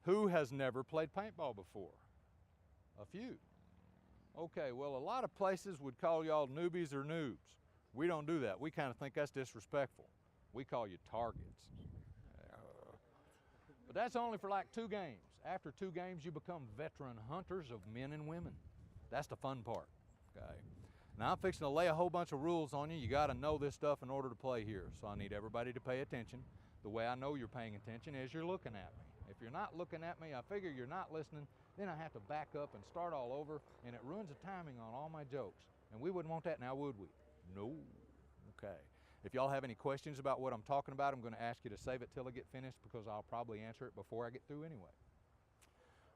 Who has never played paintball before? A few. Okay, well, a lot of places would call y'all newbies or noobs. We don't do that. We kind of think that's disrespectful. We call you targets. But that's only for like 2 games. After 2 games, you become veteran hunters of men and women. That's the fun part, okay? Now I'm fixing to lay a whole bunch of rules on you. You gotta know this stuff in order to play here. So I need everybody to pay attention. The way I know you're paying attention is you're looking at me. If you're not looking at me, I figure you're not listening, then I have to back up and start all over, and it ruins the timing on all my jokes. And we wouldn't want that now, would we? No. Okay. If y'all have any questions about what I'm talking about, I'm gonna ask you to save it till I get finished because I'll probably answer it before I get through anyway.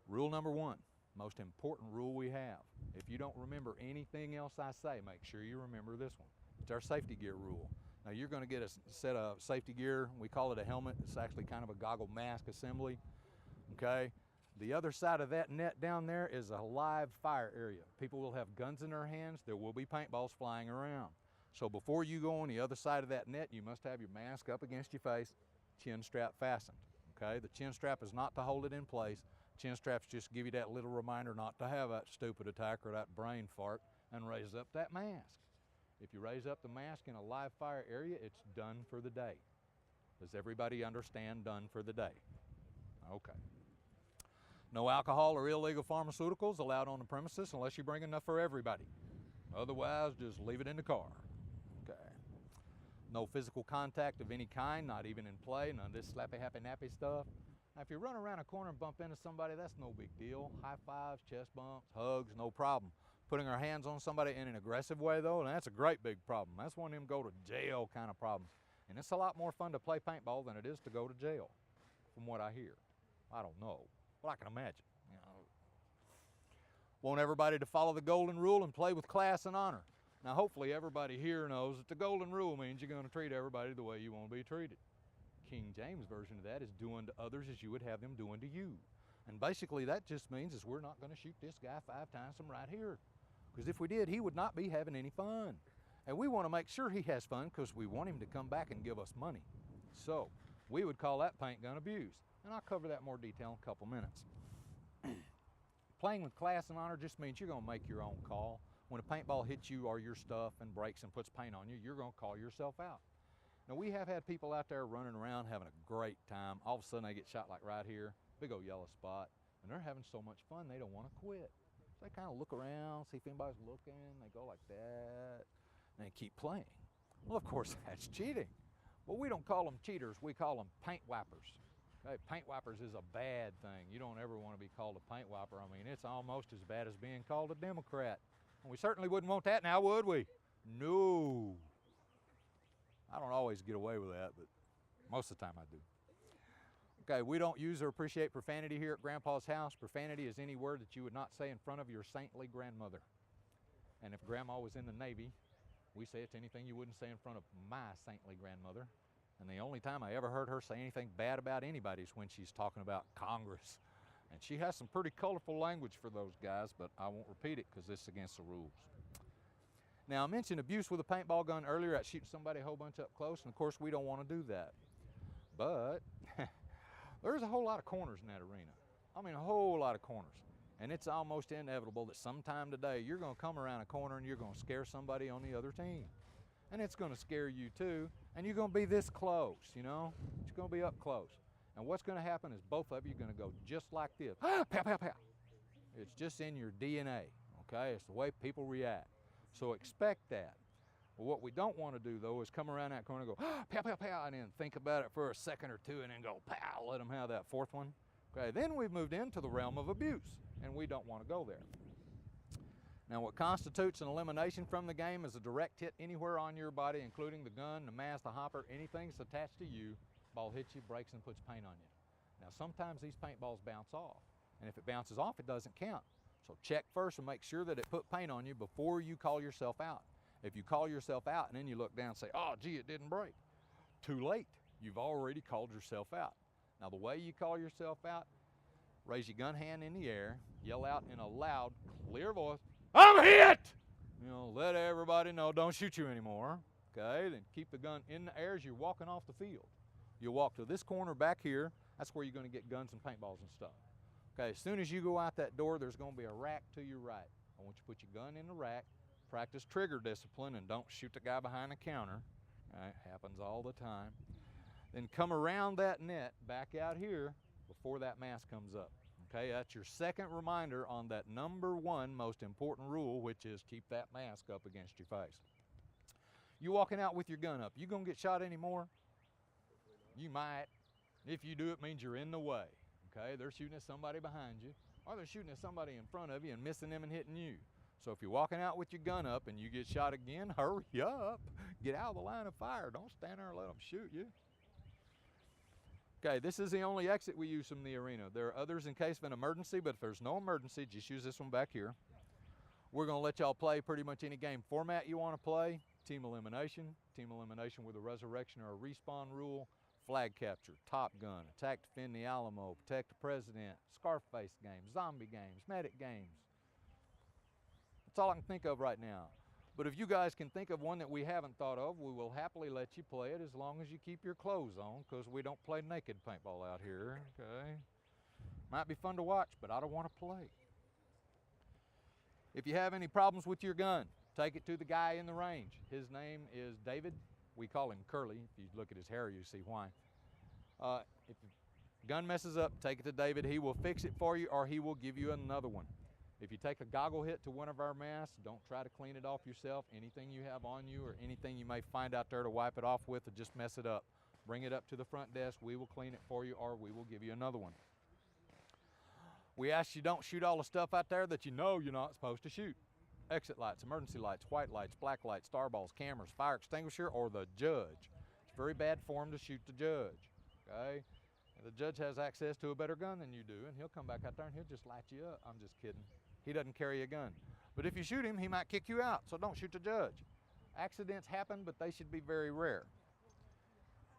Rule number 1, most important rule we have. If you don't remember anything else I say, make sure you remember this one. It's our safety gear rule. Now you're gonna get a set of safety gear. We call it a helmet. It's actually kind of a goggle mask assembly, okay? The other side of that net down there is a live fire area. People will have guns in their hands. There will be paintballs flying around. So before you go on the other side of that net, you must have your mask up against your face, chin strap fastened, okay? The chin strap is not to hold it in place. Chin straps just give you that little reminder not to have that stupid attack or that brain fart and raise up that mask. If you raise up the mask in a live fire area, it's done for the day. Does everybody understand done for the day? Okay. No alcohol or illegal pharmaceuticals allowed on the premises unless you bring enough for everybody. Otherwise, just leave it in the car. Okay. No physical contact of any kind, not even in play, none of this slappy, happy, nappy stuff. Now, if you run around a corner and bump into somebody, that's no big deal. High fives, chest bumps, hugs, no problem. Putting our hands on somebody in an aggressive way, though, that's a great big problem. That's one of them go to jail kind of problems. And it's a lot more fun to play paintball than it is to go to jail, from what I hear. I don't know, but I can imagine. You know. Want everybody to follow the golden rule and play with class and honor. Now, hopefully everybody here knows that the golden rule means you're going to treat everybody the way you want to be treated. King James version of that is doing to others as you would have them doing to you. And basically that just means is we're not going to shoot this guy 5 times from right here. Because if we did, he would not be having any fun. And we want to make sure he has fun because we want him to come back and give us money. So we would call that paint gun abuse. And I'll cover that in more detail in a couple minutes. Playing with class and honor just means you're going to make your own call. When a paintball hits you or your stuff and breaks and puts paint on you, you're going to call yourself out. Now, we have had people out there running around having a great time. All of a sudden, they get shot like right here, big old yellow spot, and they're having so much fun, they don't want to quit. So they kind of look around, see if anybody's looking, they go like that, and they keep playing. Well, of course, that's cheating. But we don't call them cheaters, we call them paint wipers. Okay, paint wipers is a bad thing. You don't ever want to be called a paint wiper. I mean, it's almost as bad as being called a Democrat. And we certainly wouldn't want that now, would we? No. I don't always get away with that, but most of the time I do. Okay, we don't use or appreciate profanity here at Grandpa's house. Profanity is any word that you would not say in front of your saintly grandmother. And if Grandma was in the Navy, we say it's anything you wouldn't say in front of my saintly grandmother. And the only time I ever heard her say anything bad about anybody is when she's talking about Congress. And she has some pretty colorful language for those guys, but I won't repeat it because it's against the rules. Now, I mentioned abuse with a paintball gun earlier at shooting somebody a whole bunch up close, and of course we don't want to do that. But there's a whole lot of corners in that arena. I mean, a whole lot of corners. And it's almost inevitable that sometime today you're going to come around a corner and you're going to scare somebody on the other team. And it's going to scare you too, and you're going to be this close, you know? It's going to be up close. And what's going to happen is both of you are going to go just like this. Pow, pow, pow. It's just in your DNA, okay? It's the way people react. So expect that. Well, what we don't want to do, though, is come around that corner and go, pow, pow, pow, and then think about it for a second or two and then go, pow, let them have that fourth one. Okay, then we've moved into the realm of abuse, and we don't want to go there. Now, what constitutes an elimination from the game is a direct hit anywhere on your body, including the gun, the mask, the hopper, anything that's attached to you. Ball hits you, breaks, and puts paint on you. Now, sometimes these paintballs bounce off, and if it bounces off, it doesn't count. So check first and make sure that it put paint on you before you call yourself out. If you call yourself out and then you look down and say, oh, gee, it didn't break, too late. You've already called yourself out. Now, the way you call yourself out, raise your gun hand in the air, yell out in a loud, clear voice, I'm hit! You know, let everybody know, don't shoot you anymore. Okay, then keep the gun in the air as you're walking off the field. You'll walk to this corner back here, That's where you're going to get guns and paintballs and stuff. Okay, as soon as you go out that door, there's going to be a rack to your right. I want you to put your gun in the rack, practice trigger discipline, and don't shoot the guy behind the counter. It happens all the time. Then come around that net back out here before that mask comes up. Okay, that's your second reminder on that number one most important rule, which is keep that mask up against your face. You walking out with your gun up, you gonna get shot anymore? You might. If you do, it means you're in the way. Okay, they're shooting at somebody behind you, or they're shooting at somebody in front of you and missing them and hitting you. So if you're walking out with your gun up and you get shot again, hurry up. Get out of the line of fire. Don't stand there and let them shoot you. Okay, this is the only exit we use from the arena. There are others in case of an emergency, but if there's no emergency, just use this one back here. We're going to let y'all play pretty much any game format you want to play. Team elimination with a resurrection or a respawn rule, flag capture, Top Gun, attack, defend the Alamo, protect the president, Scarface games, zombie games, medic games. That's all I can think of right now. But if you guys can think of one that we haven't thought of, we will happily let you play it as long as you keep your clothes on, because we don't play naked paintball out here, okay? Might be fun to watch, but I don't want to play. If you have any problems with your gun, take it to the guy in the range. His name is David. We call him Curly. If you look at his hair, you see why. If the gun messes up, take it to David. He will fix it for you, or he will give you another one. If you take a goggle hit to one of our masks, don't try to clean it off yourself. Anything you have on you or anything you may find out there to wipe it off with, or just mess it up. Bring it up to the front desk. We will clean it for you, or we will give you another one. We ask you don't shoot all the stuff out there that you know you're not supposed to shoot. Exit lights, emergency lights, white lights, black lights, star balls, cameras, fire extinguisher, or the judge. It's very bad form to shoot the judge, okay? And the judge has access to a better gun than you do, and he'll come back out there and he'll just light you up. I'm just kidding. He doesn't carry a gun. But if you shoot him, he might kick you out, so don't shoot the judge. Accidents happen, but they should be very rare.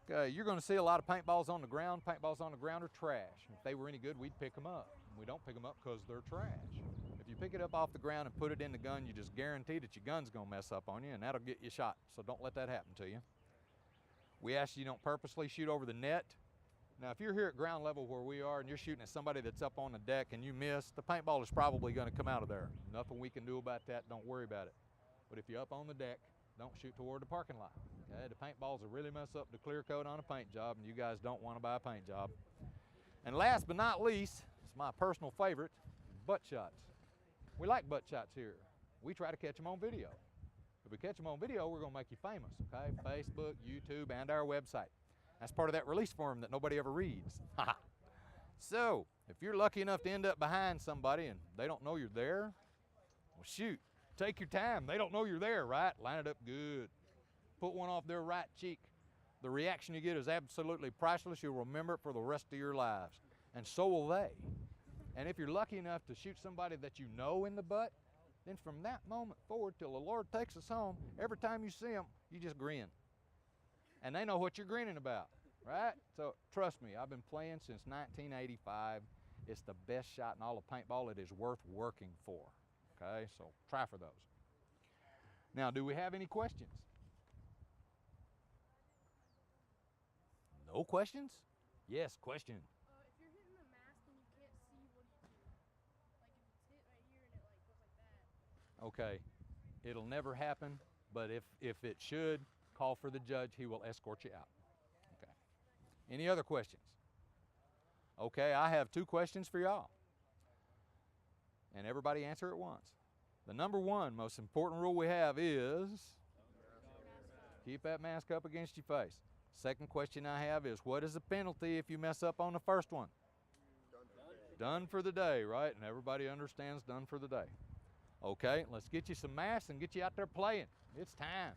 Okay, you're gonna see a lot of paintballs on the ground. Paintballs on the ground are trash. If they were any good, we'd pick them up. We don't pick them up because they're trash. If you pick it up off the ground and put it in the gun, you just guarantee that your gun's gonna mess up on you, and that'll get you shot, so don't let that happen to you. We ask you don't purposely shoot over the net. Now, if you're here at ground level where we are and you're shooting at somebody that's up on the deck and you miss, the paintball is probably gonna come out of there. Nothing we can do about that, don't worry about it. But if you're up on the deck, don't shoot toward the parking lot. Okay? The paintballs will really mess up the clear coat on a paint job, and you guys don't wanna buy a paint job. And last but not least, it's my personal favorite, butt shots. We like butt shots here. We try to catch them on video. If we catch them on video, we're gonna make you famous, okay? Facebook, YouTube, and our website. That's part of that release form that nobody ever reads. So, if you're lucky enough to end up behind somebody and they don't know you're there, well, shoot, take your time. They don't know you're there, right? Line it up good. Put one off their right cheek. The reaction you get is absolutely priceless. You'll remember it for the rest of your lives. And so will they. And if you're lucky enough to shoot somebody that you know in the butt, then from that moment forward till the Lord takes us home, every time you see them, you just grin. And they know what you're grinning about, right? So trust me, I've been playing since 1985. It's the best shot in all of paintball. It is worth working for, okay? So try for those. Now, do we have any questions? No questions? Yes, question. If you're hitting the mask and you can't see, what do you do? Like if it's hit right here and it like goes like that. Okay, it'll never happen, but if it should, call for the judge. He will escort you out. Okay. Any other questions? Okay, I have 2 questions for y'all. And everybody answer at once. The number one most important rule we have is keep that mask up against your face. Second question I have is, what is the penalty if you mess up on the first one? Done for the day, right? And everybody understands done for the day. Okay, let's get you some masks and get you out there playing. It's time.